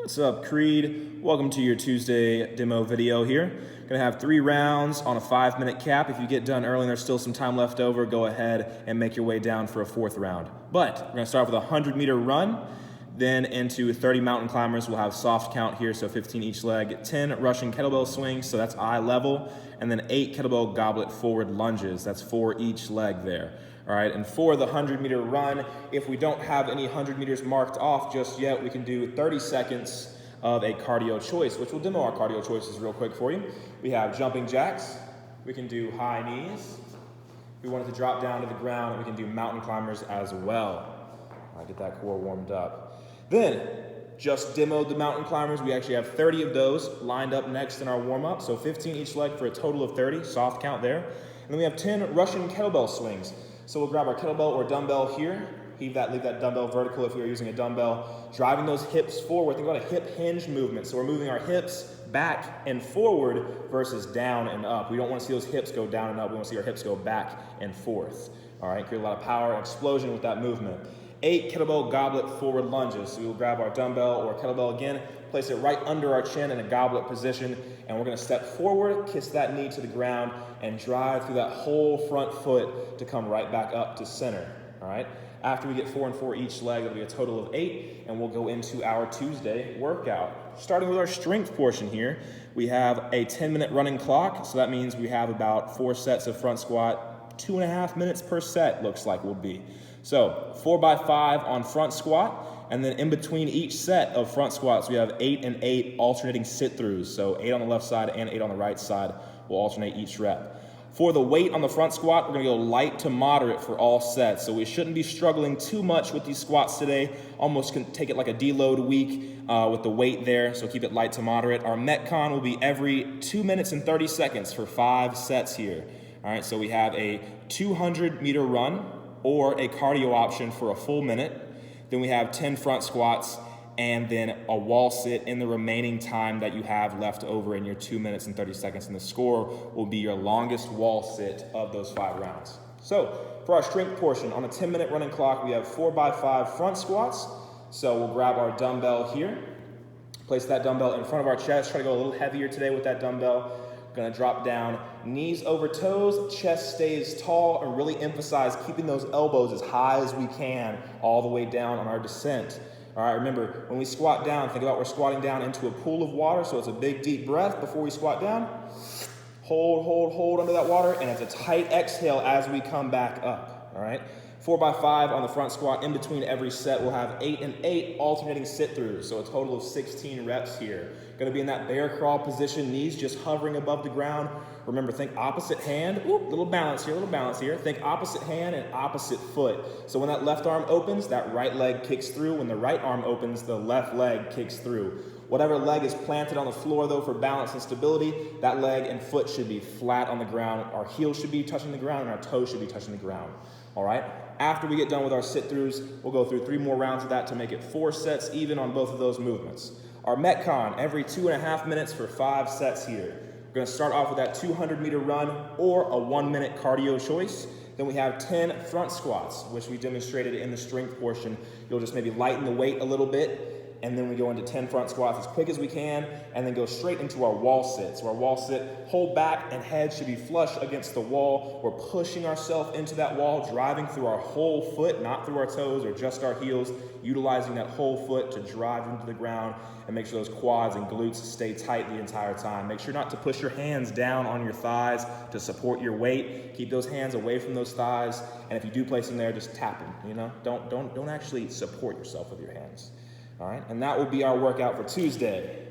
What's up, Creed? Welcome to your Tuesday demo video here. Gonna have 3 rounds on a 5-minute cap. If you get done early and there's still some time left over, go ahead and make your way down for a 4th round. But we're gonna start with a 100-meter run, then into 30 mountain climbers. We'll have soft count here, so 15 each leg, 10 Russian kettlebell swings, so that's eye level, and then 8 kettlebell goblet forward lunges. That's 4 each leg there. All right, and for the 100-meter run, if we don't have any 100 meters marked off just yet, we can do 30 seconds of a cardio choice, which we'll demo our cardio choices real quick for you. We have jumping jacks. We can do high knees. If we wanted to drop down to the ground, we can do mountain climbers as well. All right, get that core warmed up. Then, just demoed the mountain climbers. We actually have 30 of those lined up next in our warm-up, so 15 each leg for a total of 30, soft count there. And then we have 10 Russian kettlebell swings. So we'll grab our kettlebell or dumbbell here, leave that dumbbell vertical if you're using a dumbbell, driving those hips forward. Think about a hip hinge movement. So we're moving our hips back and forward versus down and up. We don't want to see those hips go down and up. We want to see our hips go back and forth. All right, create a lot of power and explosion with that movement. 8 kettlebell goblet forward lunges. So we will grab our dumbbell or kettlebell again, place it right under our chin in a goblet position, and we're gonna step forward, kiss that knee to the ground, and drive through that whole front foot to come right back up to center, all right? After we get 4 and 4 each leg, it'll be a total of 8, and we'll go into our Tuesday workout. Starting with our strength portion here, we have a 10-minute running clock, so that means we have about 4 sets of front squat, 2.5 minutes per set looks like will be. So 4x5 on front squat, and then in between each set of front squats, we have 8 and 8 alternating sit-throughs. So 8 on the left side and 8 on the right side will alternate each rep. For the weight on the front squat, we're gonna go light to moderate for all sets. So we shouldn't be struggling too much with these squats today. Almost can take it like a deload week with the weight there, so keep it light to moderate. Our Metcon will be every 2 minutes and 30 seconds for 5 sets here. All right, so we have a 200-meter run or a cardio option for a full minute. Then we have 10 front squats, and then a wall sit in the remaining time that you have left over in your 2 minutes and 30 seconds. And the score will be your longest wall sit of those 5 rounds. So for our strength portion, on a 10-minute running clock, we have 4x5 front squats. So we'll grab our dumbbell here, place that dumbbell in front of our chest, try to go a little heavier today with that dumbbell. Gonna drop down, knees over toes, chest stays tall, and really emphasize keeping those elbows as high as we can all the way down on our descent. All right, remember, when we squat down, think about we're squatting down into a pool of water, so it's a big, deep breath before we squat down. Hold under that water, and it's a tight exhale as we come back up, all right? 4x5 on the front squat. In between every set, we'll have 8 and 8 alternating sit-throughs, so a total of 16 reps here. Gonna be in that bear crawl position, knees just hovering above the ground. Remember, think opposite hand. Ooh, little balance here. Think opposite hand and opposite foot. So when that left arm opens, that right leg kicks through. When the right arm opens, the left leg kicks through. Whatever leg is planted on the floor, though, for balance and stability, that leg and foot should be flat on the ground. Our heels should be touching the ground, and our toes should be touching the ground. All right? After we get done with our sit-throughs, we'll go through 3 more rounds of that to make it 4 sets even on both of those movements. Our Metcon, every 2.5 minutes for 5 sets here. We're gonna start off with that 200-meter run or a 1-minute cardio choice. Then we have 10 front squats, which we demonstrated in the strength portion. You'll just maybe lighten the weight a little bit, and then we go into 10 front squats as quick as we can, and then go straight into our wall sit. So our wall sit, hold back, and head should be flush against the wall. We're pushing ourselves into that wall, driving through our whole foot, not through our toes or just our heels, utilizing that whole foot to drive into the ground and make sure those quads and glutes stay tight the entire time. Make sure not to push your hands down on your thighs to support your weight. Keep those hands away from those thighs, and if you do place them there, just tap them, you know? Don't actually support yourself with your hands. All right, and that will be our workout for Tuesday.